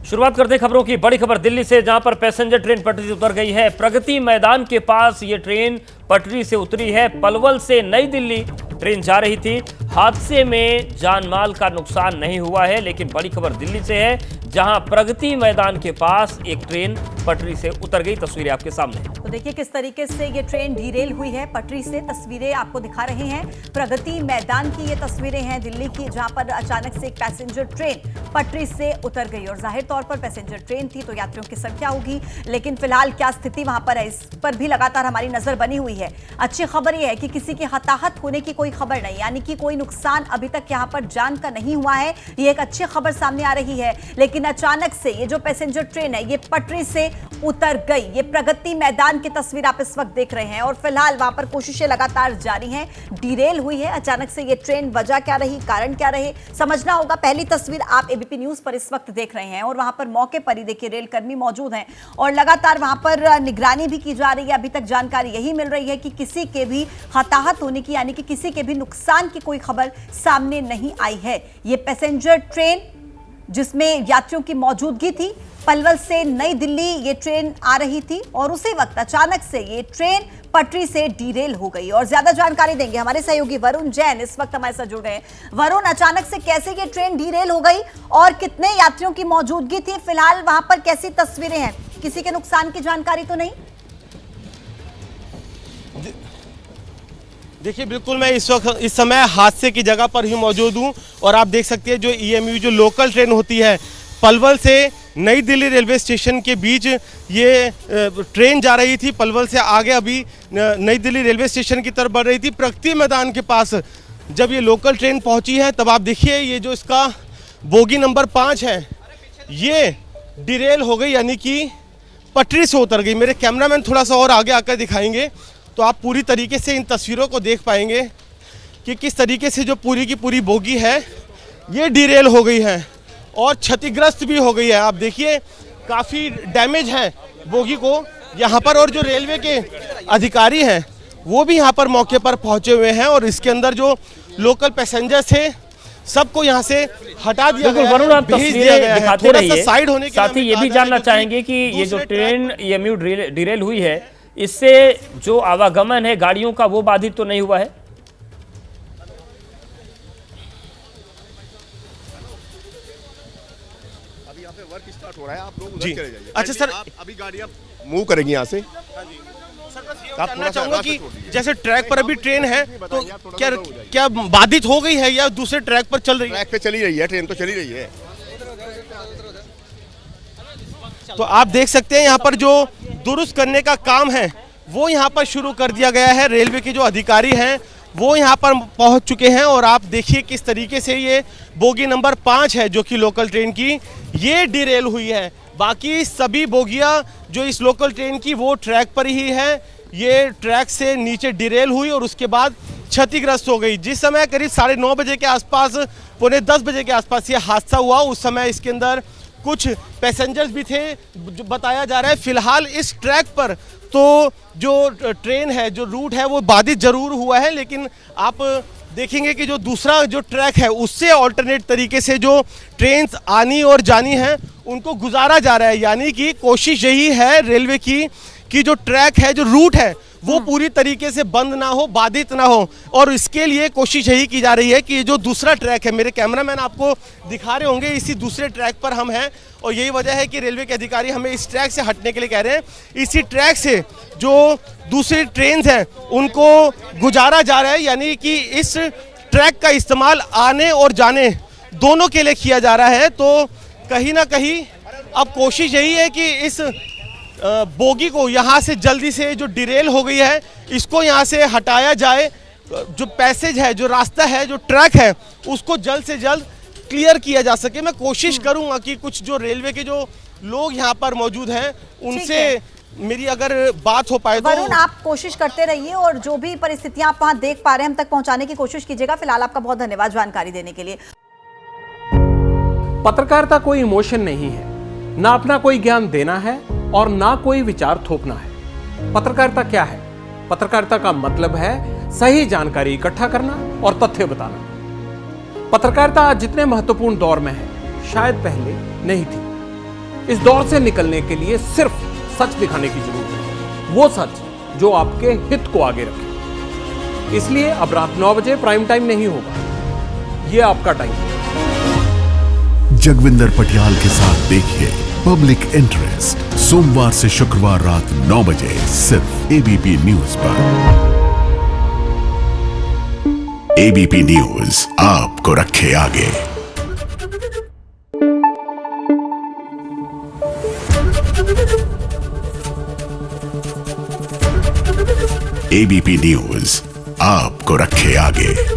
शुरुआत करते हैं खबरों की। बड़ी खबर दिल्ली से, जहां पर पैसेंजर ट्रेन पटरी से उतर गई है। प्रगति मैदान के पास ये ट्रेन पटरी से उतरी है। पलवल से नई दिल्ली ट्रेन जा रही थी। हादसे में जान माल का नुकसान नहीं हुआ है, लेकिन बड़ी खबर दिल्ली से है, जहां प्रगति मैदान के पास एक ट्रेन पटरी से उतर गई। तस्वीरें आपके सामने। तो देखिए किस तरीके से ये ट्रेन डीरेल हुई है पटरी से। तस्वीरें आपको दिखा रहे हैं प्रगति मैदान की। ये तस्वीरें हैं दिल्ली की, जहां पर अचानक से एक पैसेंजर ट्रेन पटरी से उतर गई। और जाहिर तौर पर पैसेंजर ट्रेन थी तो यात्रियों की संख्या होगी, लेकिन फिलहाल क्या स्थिति वहां पर है, इस पर भी लगातार हमारी नजर बनी हुई है। अच्छी खबर यह है कि किसी के हताहत होने की कोई खबर नहीं, यानी कि कोई नुकसान अभी तक यहां पर जान का नहीं हुआ है। ये एक अच्छी खबर सामने आ रही है। लेकिन अचानक से ये जो पैसेंजर ट्रेन है ये पटरी से उतर गई। ये प्रगति मैदान की तस्वीर आप इस वक्त देख रहे हैं और फिलहाल वहां पर कोशिशें लगातार जारी हैं। डीरेल हुई है अचानक से ये ट्रेन, वजह क्या रही, कारण क्या रहे, समझना होगा। पहली तस्वीर आप एबीपी न्यूज पर इस वक्त देख रहे हैं और वहां पर मौके पर ही देखिए रेल कर्मी मौजूद हैं और लगातार वहां पर निगरानी भी की जा रही है। अभी तक जानकारी यही मिल रही है कि किसी के भी हताहत होने की, यानी कि किसी के भी नुकसान की कोई खबर सामने नहीं आई है। ये पैसेंजर ट्रेन जिसमें यात्रियों की मौजूदगी थी, पलवल से नई दिल्ली ये ट्रेन आ रही थी और उसी वक्त अचानक से ये ट्रेन पटरी से डीरेल हो गई। और ज्यादा जानकारी देंगे हमारे सहयोगी वरुण जैन, इस वक्त हमारे साथ जुड़ गए हैं। वरुण, अचानक से कैसे ये ट्रेन डीरेल हो गई और कितने यात्रियों की मौजूदगी थी? फिलहाल वहां पर कैसी तस्वीरें हैं? किसी के नुकसान की जानकारी तो नहीं? देखिए, बिल्कुल मैं इस समय हादसे की जगह पर ही मौजूद हूं और आप देख सकते हैं जो ईएमयू जो लोकल ट्रेन होती है पलवल से नई दिल्ली रेलवे स्टेशन के बीच ये ट्रेन जा रही थी। पलवल से आगे अभी नई दिल्ली रेलवे स्टेशन की तरफ बढ़ रही थी। प्रगति मैदान के पास जब ये लोकल ट्रेन पहुंची है तब आप देखिए ये जो इसका बोगी नंबर 5 है ये डिरेल हो गई, यानी कि पटरी से उतर गई। मेरे कैमरामैन थोड़ा सा और आगे आकर दिखाएंगे तो आप पूरी तरीके से इन तस्वीरों को देख पाएंगे कि किस तरीके से जो पूरी की पूरी बोगी है ये डिरेल हो गई है और क्षतिग्रस्त भी हो गई है। आप देखिए काफ़ी डैमेज है बोगी को यहाँ पर और जो रेलवे के अधिकारी हैं वो भी यहाँ पर मौके पर पहुँचे हुए हैं और इसके अंदर जो लोकल पैसेंजर्स थे सबको यहाँ से हटा दिया गया है। वरुण, आप तस्वीरें दिखाते रहिए। साइड होने के साथ ही ये भी जानना चाहेंगे कि ये जो ट्रेन ईएमयू डिरेल हुई है इससे जो आवागमन है गाड़ियों का वो बाधित तो नहीं हुआ है? अभी यहाँ पे वर्क स्टार्ट हो रहा है, आप लोग जी उधर चले जाइए। अच्छा सर, अभी गाड़ियाँ मूव करेंगी यहाँ से। आप जानना चाहूंगा कि जैसे ट्रैक पर अभी ट्रेन है तो क्या बाधित हो गई है या दूसरे ट्रैक पर चल रही है? ट्रैक पे चली रही है, ट्रेन तो चली रही है। तो आप देख सकते हैं यहाँ पर जो दुरुस्त करने का काम है वो यहाँ पर शुरू कर दिया गया है। रेलवे के जो अधिकारी हैं वो यहाँ पर पहुँच चुके हैं और आप देखिए किस तरीके से ये बोगी नंबर 5 है जो कि लोकल ट्रेन की ये डिरेल हुई है। बाकी सभी बोगियाँ जो इस लोकल ट्रेन की वो ट्रैक पर ही है। ये ट्रैक से नीचे डिरेल हुई और उसके बाद क्षतिग्रस्त हो गई। जिस समय करीब 9:30 बजे के आसपास, 9:45 बजे के आसपास ये हादसा हुआ, उस समय इसके अंदर कुछ पैसेंजर्स भी थे जो बताया जा रहा है। फिलहाल इस ट्रैक पर तो जो ट्रेन है, जो रूट है वो बाधित जरूर हुआ है, लेकिन आप देखेंगे कि जो दूसरा जो ट्रैक है उससे ऑल्टरनेट तरीके से जो ट्रेन्स आनी और जानी हैं उनको गुजारा जा रहा है। यानी कि कोशिश यही है रेलवे की कि जो ट्रैक है, जो रूट है वो पूरी तरीके से बंद ना हो, बाधित ना हो और इसके लिए कोशिश यही की जा रही है कि ये जो दूसरा ट्रैक है, मेरे कैमरामैन आपको दिखा रहे होंगे, इसी दूसरे ट्रैक पर हम हैं और यही वजह है कि रेलवे के अधिकारी हमें इस ट्रैक से हटने के लिए कह रहे हैं। इसी ट्रैक से जो दूसरी ट्रेन हैं उनको गुजारा जा रहा है, यानी कि इस ट्रैक का इस्तेमाल आने और जाने दोनों के लिए किया जा रहा है। तो कहीं ना कहीं अब कोशिश यही है कि इस बोगी को यहाँ से जल्दी से जो डिरेल हो गई है इसको यहाँ से हटाया जाए। जो पैसेज है, जो रास्ता है, जो ट्रैक है उसको जल्द से जल्द क्लियर किया जा सके। मैं कोशिश करूँगा कि कुछ जो रेलवे के जो लोग यहाँ पर मौजूद हैं उनसे मेरी अगर बात हो पाए तो। वरुण, आप कोशिश करते रहिए और जो भी परिस्थितियां आप वहां देख पा रहे हैं हम तक पहुंचाने की कोशिश कीजिएगा। फिलहाल आपका बहुत धन्यवाद जानकारी देने के लिए। पत्रकारिता कोई इमोशन नहीं है, ना अपना कोई ज्ञान देना है और ना कोई विचार थोपना है। पत्रकारिता क्या है? पत्रकारिता का मतलब है सही जानकारी इकट्ठा करना और तथ्य बताना। पत्रकारिता आज जितने महत्वपूर्ण दौर में है शायद पहले नहीं थी। इस दौर से निकलने के लिए सिर्फ सच दिखाने की जरूरत है, वो सच जो आपके हित को आगे रखे। इसलिए अब रात 9 बजे प्राइम टाइम नहीं होगा, ये आपका टाइम है। जगविंदर पटियाल के साथ देखिए पब्लिक इंटरेस्ट सोमवार से शुक्रवार रात 9 बजे सिर्फ एबीपी न्यूज पर। एबीपी न्यूज आपको रखे आगे। एबीपी न्यूज आपको रखे आगे।